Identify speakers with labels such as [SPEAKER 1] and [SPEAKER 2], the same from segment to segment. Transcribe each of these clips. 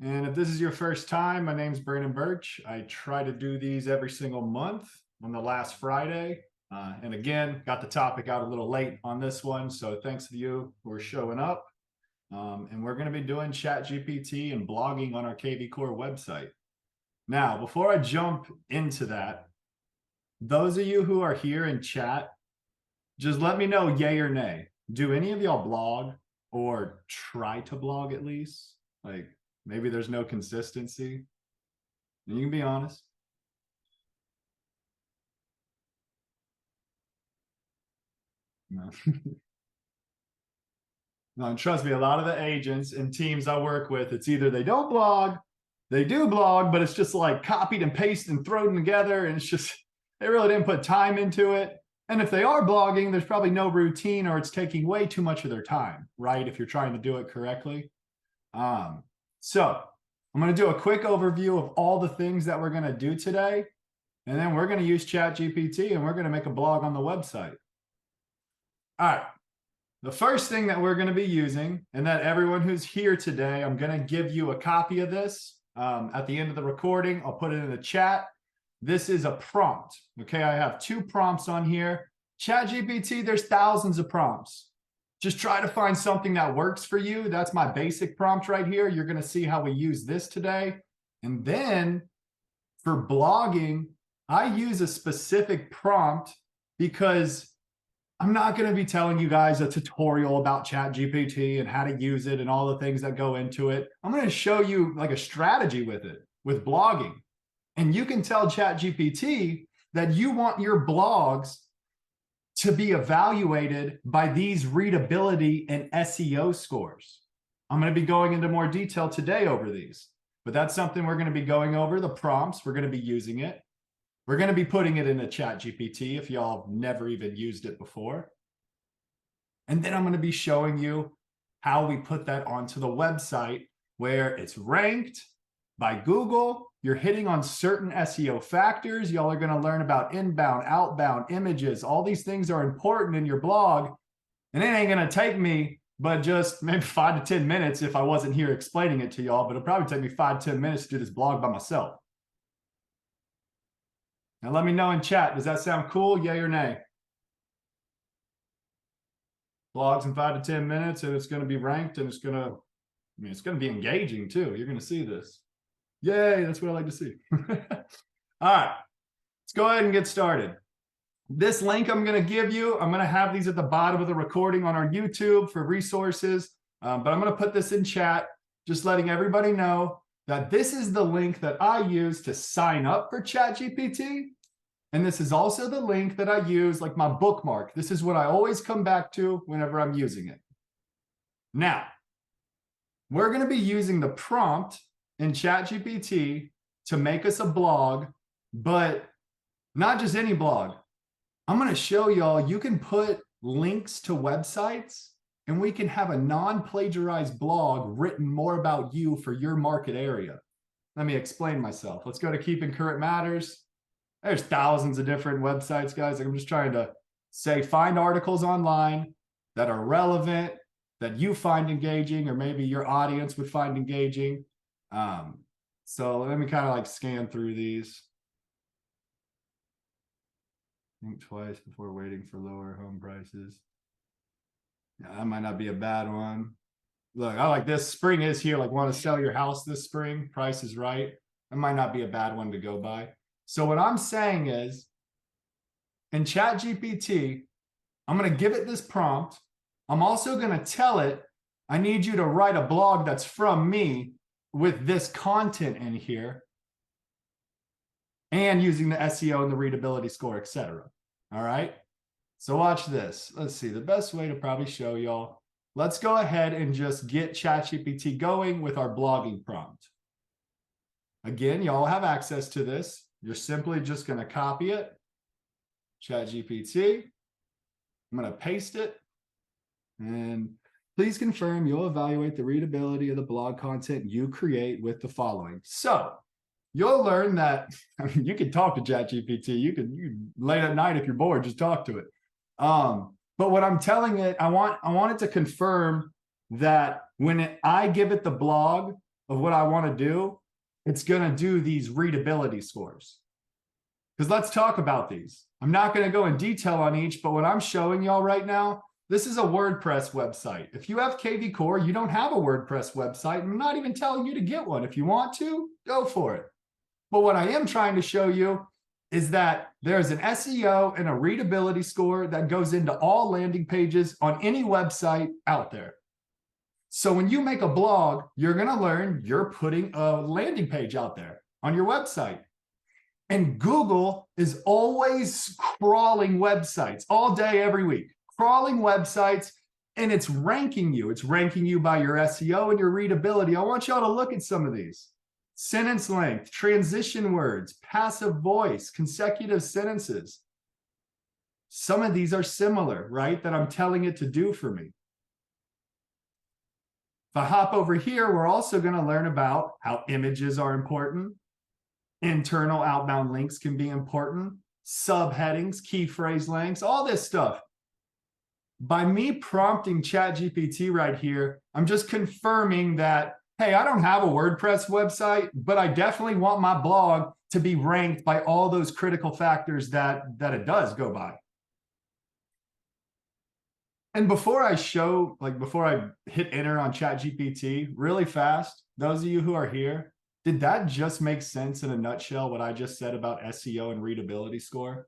[SPEAKER 1] And if this is your first time, my name's Burch. I try to do these every single month on the last Friday. And again, got the topic out a little late on this one. So thanks to you who are showing up. And we're going to be doing ChatGPT and blogging on our KvCORE website. Now, before I jump into that, those of you who are here in chat, just let me know yay or nay. Do any of y'all blog or try to blog at least? Like maybe there's no consistency. And you can be honest. No. No, and trust me, a lot of the agents and teams I work with, it's either they don't blog, they do blog, but it's just like copied and pasted and thrown together. And it's just, they really didn't put time into it. And if they are blogging, there's probably no routine or it's taking way too much of their time, right? If you're trying to do it correctly. So I'm going to do a quick overview of all the things that we're going to do today. And then we're going to use ChatGPT and we're going to make a blog on the website. All right. The first thing that we're going to be using, and that everyone who's here today, I'm going to give you a copy of this at the end of the recording. I'll put it in the chat. This is a prompt. Okay, I have 2 prompts on here. ChatGPT, there's thousands of prompts. Just try to find something that works for you. That's my basic prompt right here. You're going to see how we use this today. And then for blogging, I use a specific prompt because I'm not going to be telling you guys a tutorial about ChatGPT and how to use it and all the things that go into it. I'm going to show you like a strategy with it, with blogging. And you can tell ChatGPT that you want your blogs to be evaluated by these readability and SEO scores. I'm going to be going into more detail today over these, but that's something we're going to be going over, the prompts. We're going to be using it. We're going to be putting it in a ChatGPT if y'all have never even used it before. And then I'm going to be showing you how we put that onto the website where it's ranked by Google. You're hitting on certain SEO factors. Y'all are going to learn about inbound, outbound, images. All these things are important in your blog. And it ain't going to take me but just maybe 5 to 10 minutes if I wasn't here explaining it to y'all. But it'll probably take me 5 to 10 minutes to do this blog by myself. Now let me know in chat, does that sound cool? Yay or nay? Blogs in 5 to 10 minutes and it's going to be ranked and it's going to, it's going to be engaging too. You're going to see this. Yay, that's what I like to see. All right, let's go ahead and get started. This link I'm going to give you, I'm going to have these at the bottom of the recording on our YouTube for resources, but I'm going to put this in chat, just letting everybody know that this is the link that I use to sign up for ChatGPT. And this is also the link that I use like my bookmark. This is what I always come back to whenever I'm using it. Now, we're going to be using the prompt in ChatGPT to make us a blog, but not just any blog. I'm going to show y'all you can put links to websites and we can have a non-plagiarized blog written more about you for your market area. Let me explain myself. Let's go to Keeping Current Matters. There's thousands of different websites, guys. I'm just trying to say, find articles online that are relevant, that you find engaging, or maybe your audience would find engaging. So let me kind of like scan through these. Think twice before waiting for lower home prices. Yeah, that might not be a bad one. Look, I like this. Spring is here. Like, want to sell your house this spring? Price is right. That might not be a bad one to go by. So what I'm saying is, in ChatGPT, I'm going to give it this prompt. I'm also going to tell it, I need you to write a blog that's from me with this content in here and using the SEO and the readability score, etc. All right. So watch this. Let's see, the best way to probably show y'all. Let's go ahead and just get ChatGPT going with our blogging prompt. Again, y'all have access to this. You're simply just going to copy it. ChatGPT. I'm going to paste it. And please confirm you'll evaluate the readability of the blog content you create with the following. So you'll learn that you can talk to ChatGPT. You can late at night if you're bored, just talk to it. But what I'm telling it, I want it to confirm that when I give it the blog of what I want to do, it's going to do these readability scores. Because let's talk about these. I'm not going to go in detail on each, but what I'm showing y'all right now, this is a WordPress website. If you have KvCORE, you don't have a WordPress website. I'm not even telling you to get one. If you want to, go for it. But what I am trying to show you is that there's an SEO and a readability score that goes into all landing pages on any website out there. So when you make a blog, you're going to learn you're putting a landing page out there on your website. And Google is always crawling websites all day, every week, crawling websites, and it's ranking you. It's ranking you by your SEO and your readability. I want y'all to look at some of these. Sentence length, transition words, passive voice, consecutive sentences. Some of these are similar, right? That I'm telling it to do for me. If I hop over here, we're also going to learn about how images are important. Internal outbound links can be important. Subheadings, key phrase lengths, all this stuff. By me prompting ChatGPT right here, I'm just confirming that, hey, I don't have a WordPress website, but I definitely want my blog to be ranked by all those critical factors that it does go by. And before I show, before I hit enter on ChatGPT really fast, those of you who are here, did that just make sense in a nutshell, what I just said about SEO and readability score?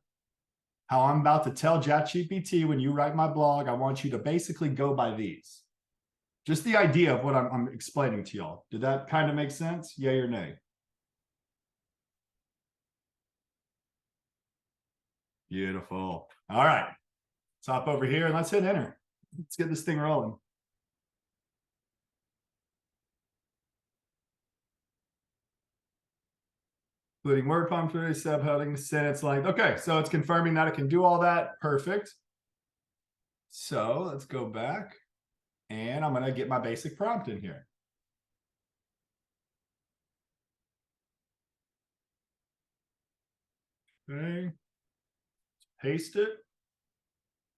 [SPEAKER 1] How I'm about to tell ChatGPT, when you write my blog, I want you to basically go by these. Just the idea of what I'm explaining to y'all. Did that kind of make sense? Yay or nay? Beautiful. All right. Let's hop over here and let's hit enter. Let's get this thing rolling. Including word punctuation, subheading, sentence length. Okay, so it's confirming that it can do all that. Perfect. So let's go back. And I'm going to get my basic prompt in here. Okay. Paste it.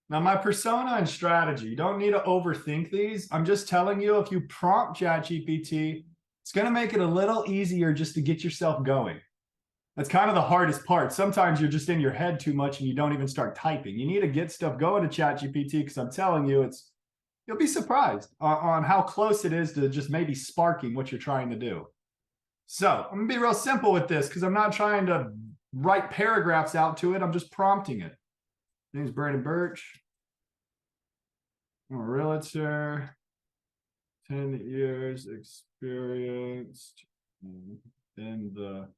[SPEAKER 1] Now, my persona and strategy, you don't need to overthink these. I'm just telling you, if you prompt ChatGPT, it's going to make it a little easier just to get yourself going. That's kind of the hardest part. Sometimes you're just in your head too much and you don't even start typing. You need to get stuff going to ChatGPT because I'm telling you, you'll be surprised on how close it is to just maybe sparking what you're trying to do. So I'm gonna be real simple with this because I'm not trying to write paragraphs out to it. I'm just prompting it. My name's Burch. I'm a realtor, 10 years experienced in the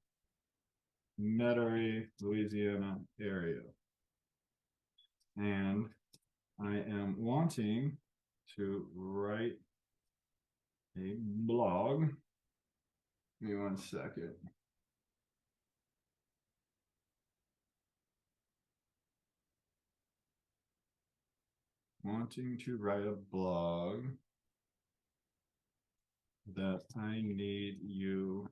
[SPEAKER 1] Metairie, Louisiana area. And I am wanting to write a blog. Give me 1 second. Wanting to write a blog that I need you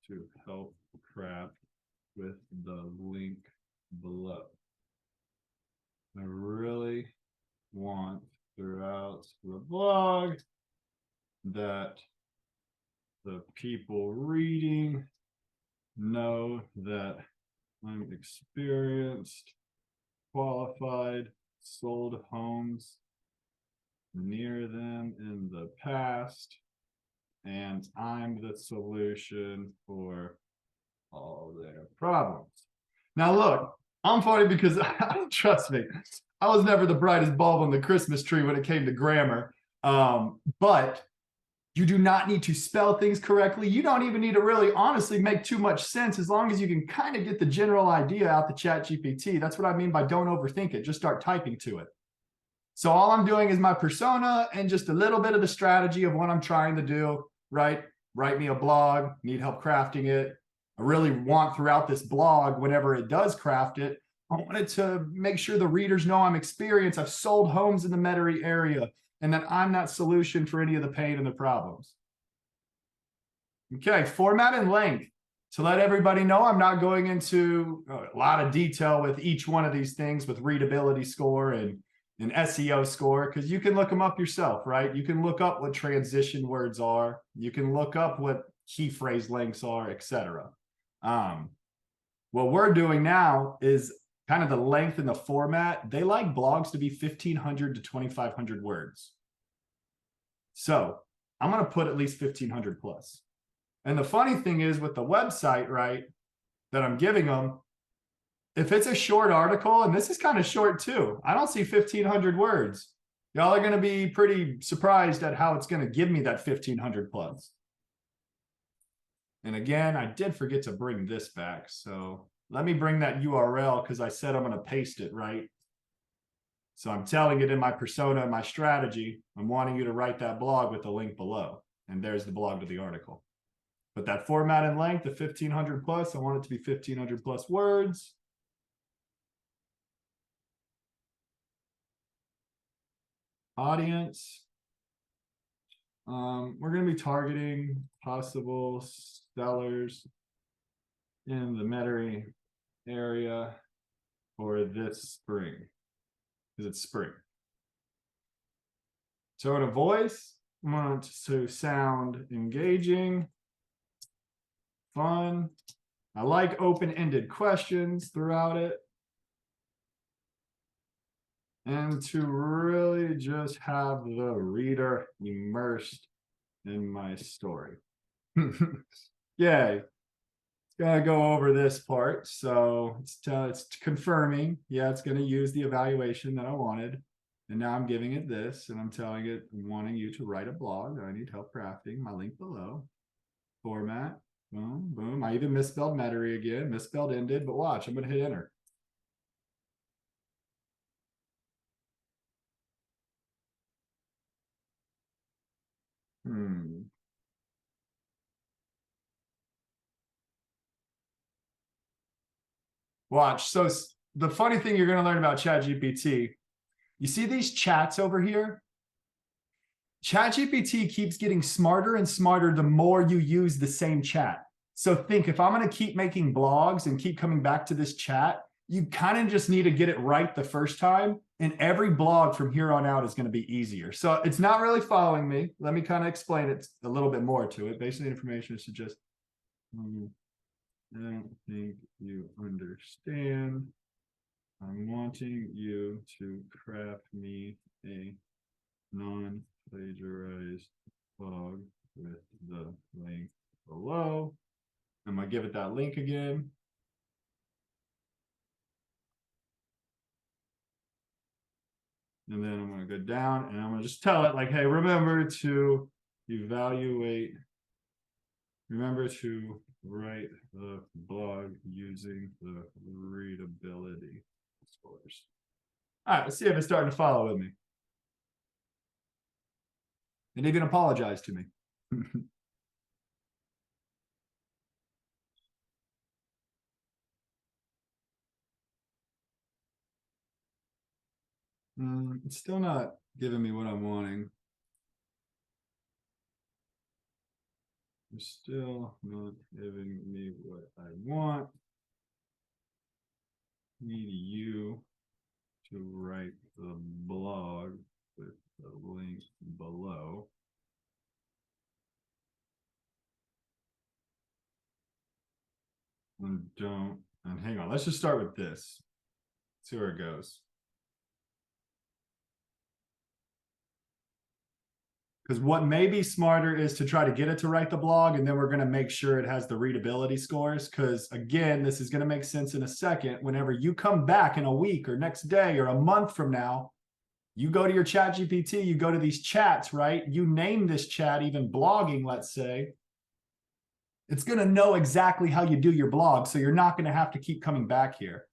[SPEAKER 1] to help craft with the link below. I really want throughout the blog that the people reading know that I'm experienced, qualified, sold homes near them in the past, and I'm the solution for all their problems. Now look, I'm funny because trust me, I was never the brightest bulb on the Christmas tree when it came to grammar. But you do not need to spell things correctly. You don't even need to really honestly make too much sense, as long as you can kind of get the general idea out to ChatGPT. That's what I mean by don't overthink it. Just start typing to it. So all I'm doing is my persona and just a little bit of the strategy of what I'm trying to do, right? Write me a blog, need help crafting it. I really want throughout this blog, whenever it does craft it, I want it to make sure the readers know I'm experienced. I've sold homes in the Metairie area, and that I'm that solution for any of the pain and the problems. Okay, format and length. To let everybody know, I'm not going into a lot of detail with each one of these things with readability score and an SEO score, because you can look them up yourself, right? You can look up what transition words are. You can look up what key phrase links are, etc. What we're doing now is kind of the length and the format. They like blogs to be 1,500 to 2,500 words. So I'm going to put at least 1,500 plus. And the funny thing is with the website, right, that I'm giving them, if it's a short article, and this is kind of short too, I don't see 1,500 words. Y'all are going to be pretty surprised at how it's going to give me that 1,500 plus. And again, I did forget to bring this back. So let me bring that URL because I said I'm going to paste it, right? So I'm telling it in my persona, my strategy, I'm wanting you to write that blog with the link below. And there's the blog to the article. But that format and length of 1,500 plus, I want it to be 1,500 plus words. Audience. We're going to be targeting possible sellers in the Metairie area for this spring, because it's spring. Tone of voice, I want to sound engaging, fun. I like open-ended questions throughout it. And to really just have the reader immersed in my story. Yay. Gonna go over this part. So it's confirming. Yeah, it's gonna use the evaluation that I wanted. And now I'm giving it this, and I'm telling it, I'm wanting you to write a blog that I need help crafting. My link below. Format. Boom, boom. I even misspelled Metairie again, misspelled ended, but watch, I'm gonna hit enter. Watch. So the funny thing you're going to learn about ChatGPT, you see these chats over here? ChatGPT keeps getting smarter and smarter the more you use the same chat. So think, if I'm going to keep making blogs and keep coming back to this chat, you kind of just need to get it right the first time. And every blog from here on out is going to be easier. So it's not really following me. Let me kind of explain it a little bit more to it. Basically, information is to just... I don't think you understand. I'm wanting you to craft me a non-plagiarized blog with the link below. I'm going to give it that link again. And then I'm going to go down and I'm going to just tell it like, hey, remember to evaluate. Remember to write the blog using the readability scores. All right, let's see if it's starting to follow with me. And even apologize to me. It's still not giving me what I'm wanting. It's still not giving me what I want. Need you to write the blog with the link below. And hang on, let's just start with this. See where it goes. Because what may be smarter is to try to get it to write the blog, and then we're going to make sure it has the readability scores. Because again, this is going to make sense in a second. Whenever you come back in a week or next day or a month from now, you go to your ChatGPT, you go to these chats, right? You name this chat, even blogging, let's say. It's going to know exactly how you do your blog. So you're not going to have to keep coming back here.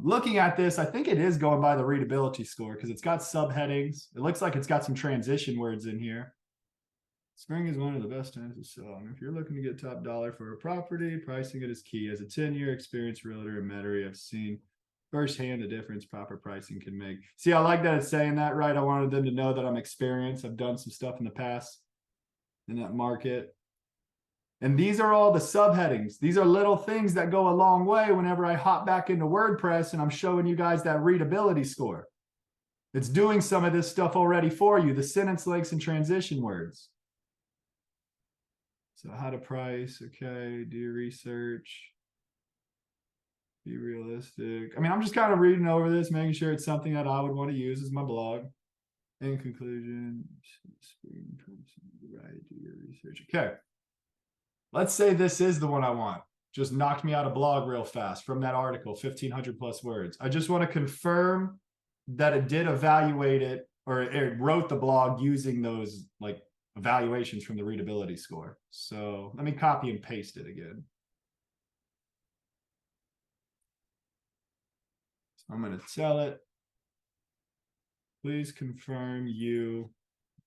[SPEAKER 1] Looking at this, I think it is going by the readability score because it's got subheadings. It looks like it's got some transition words in here. Spring is one of the best times to sell. And if you're looking to get top dollar for a property, pricing it is key. As a 10-year experienced realtor in Metairie, I've seen firsthand the difference proper pricing can make. See, I like that it's saying that, right? I wanted them to know that I'm experienced. I've done some stuff in the past in that market. And these are all the subheadings. These are little things that go a long way whenever I hop back into WordPress and I'm showing you guys that readability score. It's doing some of this stuff already for you, the sentence links and transition words. So how to price, okay, do your research. Be realistic. I mean, I'm just kind of reading over this, making sure it's something that I would want to use as my blog. In conclusion, right, do your research. Okay. Let's say this is the one I want. Just knocked me out a blog real fast from that article, 1,500 plus words. I just want to confirm that it did evaluate it, or it wrote the blog using those like evaluations from the readability score. So let me copy and paste it again. So I'm going to tell it, please confirm you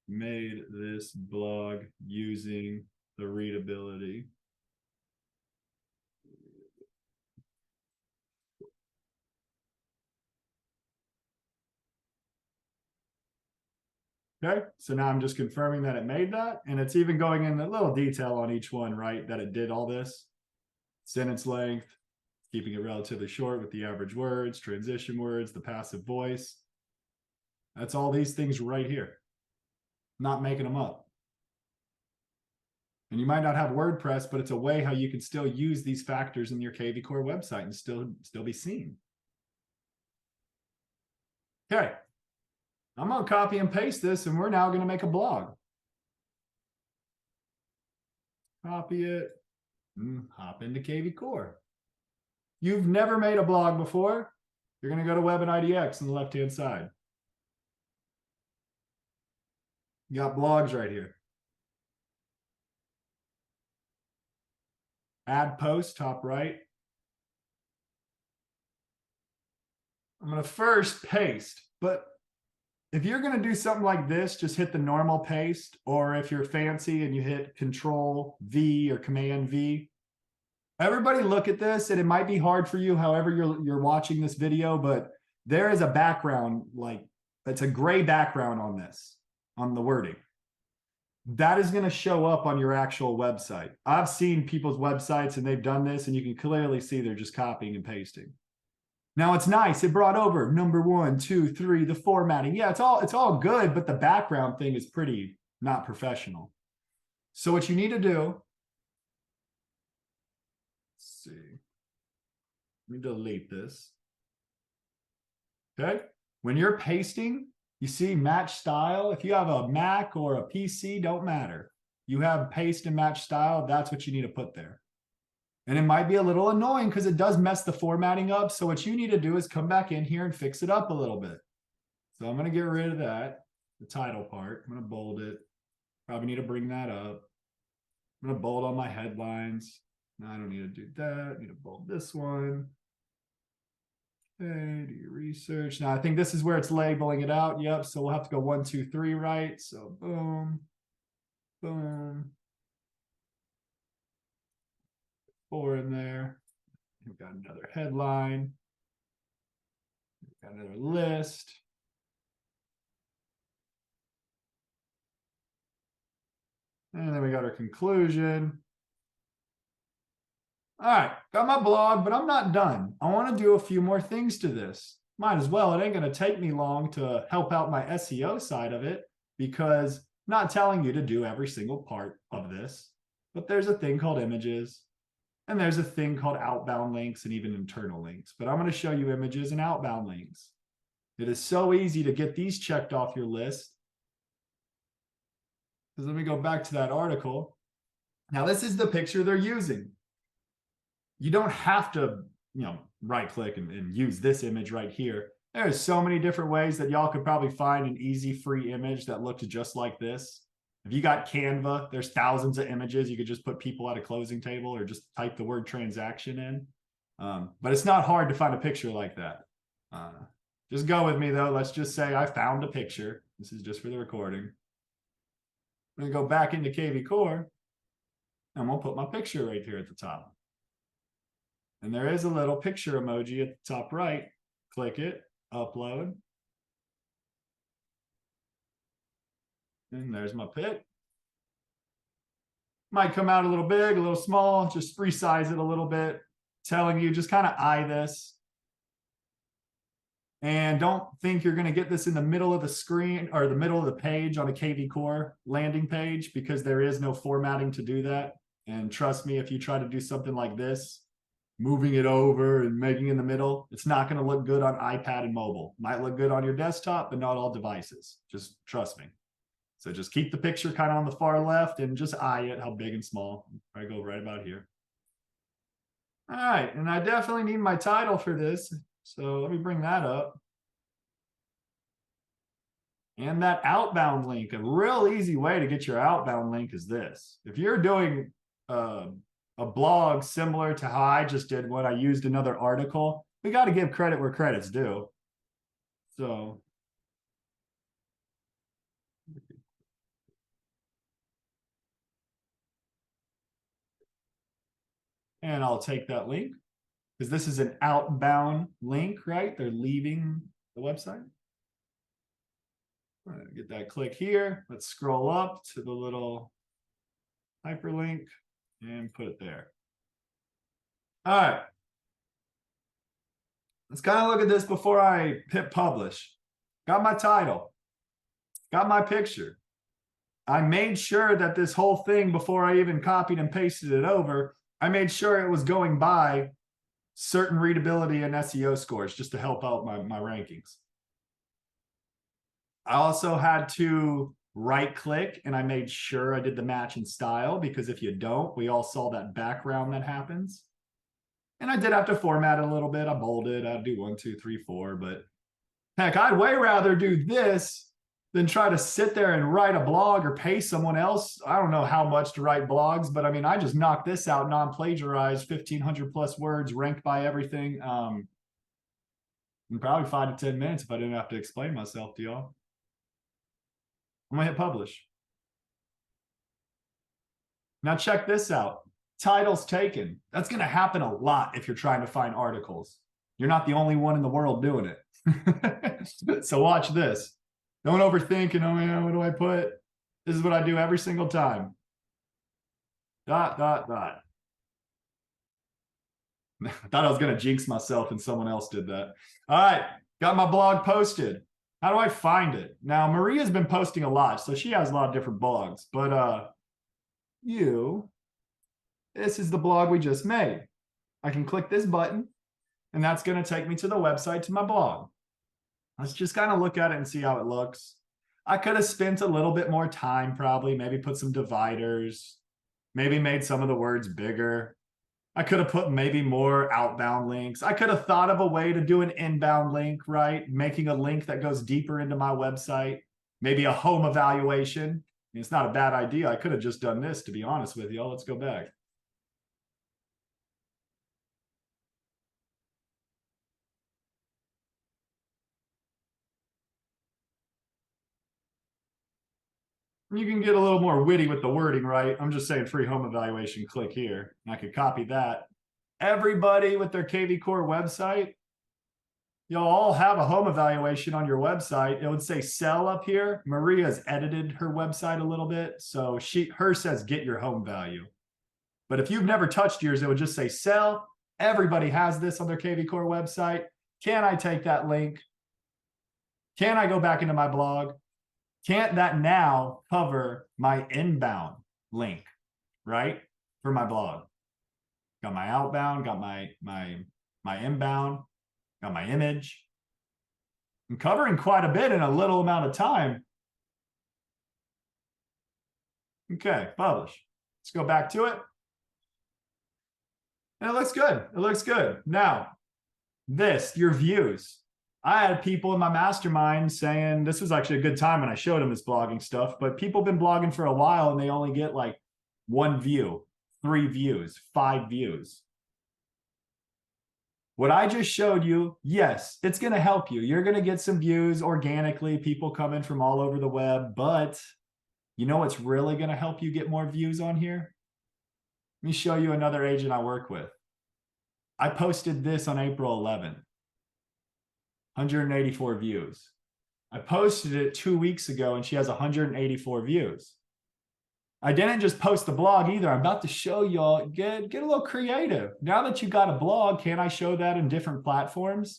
[SPEAKER 1] made this blog using the readability. Okay, so now I'm just confirming that it made that, and it's even going in a little detail on each one, right? That it did all this. Sentence length, keeping it relatively short with the average words, transition words, the passive voice. That's all these things right here. Not making them up. And you might not have WordPress, but it's a way how you can still use these factors in your KvCORE website and still be seen. Okay. I'm going to copy and paste this, and we're now going to make a blog. Copy it, and hop into KvCORE. You've never made a blog before. You're going to go to Web and IDX on the left-hand side. You got blogs right here. Add post, top right. I'm going to first paste, but if you're going to do something like this, just hit the normal paste, or if you're fancy and you hit Control V or Command V. Everybody look at this, and it might be hard for you, however you're watching this video, but there is a background, like it's a gray background on this, on the wording. That is going to show up on your actual website. I've seen people's websites and they've done this, and you can clearly see they're just copying and pasting. Now it's nice. It brought over number 1, 2, 3, the formatting. Yeah, it's all good, but the background thing is pretty not professional. So what you need to do, let's see. Let me delete this. Okay. When you're pasting, you see match style. If you have a Mac or a PC, don't matter. You have paste and match style. That's what you need to put there. And it might be a little annoying because it does mess the formatting up. So what you need to do is come back in here and fix it up a little bit. So I'm going to get rid of that, the title part. I'm going to bold it. Probably need to bring that up. I'm going to bold all my headlines. No, I don't need to do that. I need to bold this one. Okay, do your research. Now I think this is where it's labeling it out. Yep. So we'll have to go 1, 2, 3, right? So boom, boom. 4 in there. We've got another headline. We've got another list. And then we got our conclusion. All right, got my blog, but I'm not done. I want to do a few more things to this. Might as well. It ain't going to take me long to help out my SEO side of it, because I'm not telling you to do every single part of this, but there's a thing called images. And there's a thing called outbound links and even internal links. But I'm going to show you images and outbound links. It is so easy to get these checked off your list. Because let me go back to that article. Now, this is the picture they're using. You don't have to, right click and use this image right here. There's so many different ways that y'all could probably find an easy free image that looked just like this. If you got Canva, there's thousands of images. You could just put people at a closing table or just type the word transaction in. But it's not hard to find a picture like that. Just go with me, though. Let's just say I found a picture. This is just for the recording. I'm going to go back into KvCORE, and we'll put my picture right here at the top. And there is a little picture emoji at the top right. Click it, upload. And there's my pic. Might come out a little big, a little small, just resize it a little bit. Telling you, just kind of eye this. And don't think you're going to get this in the middle of the screen or the middle of the page on a KvCORE landing page, because there is no formatting to do that. And trust me, if you try to do something like this, moving it over and making it in the middle, it's not going to look good on iPad and mobile. Might look good on your desktop, but not all devices. Just trust me. So just keep the picture kind of on the far left and just eye it, how big and small. I go right about here. All right, and I definitely need my title for this. So let me bring that up. And that outbound link, a real easy way to get your outbound link is this. If you're doing a blog similar to how I just did when I used another article, we got to give credit where credit's due. So and I'll take that link because this is an outbound link, right? They're leaving the website. Get that click here. Let's scroll up to the little hyperlink and put it there. All right. Let's kind of look at this before I hit publish. Got my title. Got my picture. I made sure that this whole thing, before I even copied and pasted it over, I made sure it was going by certain readability and SEO scores just to help out my rankings. I also had to right click and I made sure I did the match in style, because if you don't, we all saw that background that happens. And I did have to format it a little bit. I bolded, I'd do 1, 2, 3, 4, but heck, I'd way rather do this than try to sit there and write a blog or pay someone else. I don't know how much to write blogs, but I mean, I just knocked this out, non-plagiarized, 1,500 plus words, ranked by everything. In probably 5 to 10 minutes if I didn't have to explain myself to y'all. I'm gonna hit publish. Now check this out. Titles taken. That's gonna happen a lot if you're trying to find articles. You're not the only one in the world doing it. So watch this. Don't overthink and, oh man, what do I put? This is what I do every single time. ... I thought I was going to jinx myself and someone else did that. All right, got my blog posted. How do I find it? Now, Maria's been posting a lot, so she has a lot of different blogs. But this is the blog we just made. I can click this button, and that's going to take me to the website, to my blog. Let's just kind of look at it and see how it looks. I could have spent a little bit more time, probably, maybe put some dividers, maybe made some of the words bigger. I could have put maybe more outbound links. I could have thought of a way to do an inbound link, right? Making a link that goes deeper into my website, maybe a home evaluation. I mean, it's not a bad idea. I could have just done this, to be honest with y'all. Let's go back. You can get a little more witty with the wording, right? I'm just saying free home evaluation, click here. And I could copy that. Everybody with their KvCORE website, you'll all have a home evaluation on your website. It would say sell up here. Maria's edited her website a little bit. So hers says get your home value. But if you've never touched yours, it would just say sell. Everybody has this on their KvCORE website. Can I take that link? Can I go back into my blog? Can't that now cover my inbound link, right? For my blog. Got my outbound, got my inbound, got my image. I'm covering quite a bit in a little amount of time. Okay, publish. Let's go back to it. And it looks good. It looks good. Now, your views. I had people in my mastermind saying, this was actually a good time when I showed them this blogging stuff, but people have been blogging for a while and they only get like 1 view, 3 views, 5 views. What I just showed you, yes, it's going to help you. You're going to get some views organically, people coming from all over the web, but you know what's really going to help you get more views on here? Let me show you another agent I work with. I posted this on April 11th. 184 views. I posted it 2 weeks ago and she has 184 views. I didn't just post the blog either. I'm about to show y'all, get a little creative. Now that you got a blog, can I show that in different platforms?